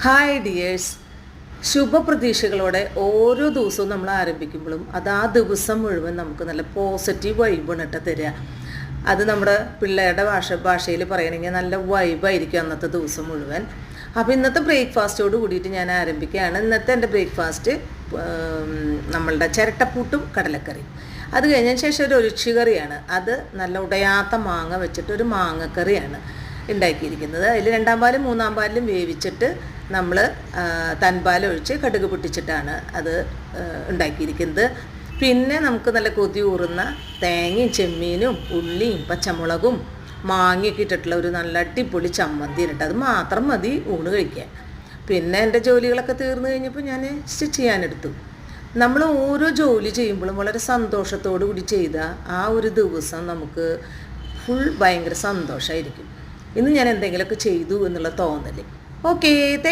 Hi dears, ശുഭപ്രതീക്ഷകളോടെ ഓരോ ദിവസവും നമ്മൾ ആരംഭിക്കുമ്പോഴും അത് ആ ദിവസം മുഴുവൻ നമുക്ക് നല്ല പോസിറ്റീവ് വൈബാണ് ഇട്ട് തരിക. അത് നമ്മുടെ പിള്ളേരുടെ ഭാഷയിൽ പറയണമെങ്കിൽ നല്ല വൈബായിരിക്കും അന്നത്തെ ദിവസം മുഴുവൻ. അപ്പോൾ ഇന്നത്തെ ബ്രേക്ക്ഫാസ്റ്റോട് കൂടിയിട്ട് ഞാൻ ആരംഭിക്കുകയാണ്. ഇന്നത്തെ എൻ്റെ ബ്രേക്ക്ഫാസ്റ്റ് നമ്മളുടെ ചിരട്ടപ്പൂട്ടും കടലക്കറിയും. അത് കഴിഞ്ഞതിന് ശേഷം ഒരു ഒഴിച്ചുകറിയാണ്. അത് നല്ല ഉടയാത്ത മാങ്ങ വെച്ചിട്ടൊരു മാങ്ങക്കറിയാണ് ഉണ്ടാക്കിയിരിക്കുന്നത്. അതിൽ 2-ാം പാലും 3-ാം പാലിലും വേവിച്ചിട്ട് നമ്മൾ തൻപാലൊഴിച്ച് കടുക് പൊട്ടിച്ചിട്ടാണ് അത് ഉണ്ടാക്കിയിരിക്കുന്നത്. പിന്നെ നമുക്ക് നല്ല കൊതി ഊറുന്ന തേങ്ങയും ചെമ്മീനും ഉള്ളിയും പച്ചമുളകും മാങ്ങയൊക്കെ ഇട്ടിട്ടുള്ള ഒരു നല്ല അടിപൊളി ചമ്മന്തി ഇട്ട് അത് മാത്രം മതി ഊണ് കഴിക്കാൻ. പിന്നെ എൻ്റെ ജോലികളൊക്കെ തീർന്നു കഴിഞ്ഞപ്പോൾ ഞാൻ സ്റ്റിച്ച് ചെയ്യാനെടുത്തു. നമ്മൾ ഓരോ ജോലി ചെയ്യുമ്പോഴും വളരെ സന്തോഷത്തോടു കൂടി ചെയ്ത ആ ഒരു ദിവസം നമുക്ക് ഭയങ്കര സന്തോഷമായിരിക്കും. ഇന്ന് ഞാൻ എന്തെങ്കിലുമൊക്കെ ചെയ്തു എന്നുള്ള തോന്നൽ. ഓക്കേ.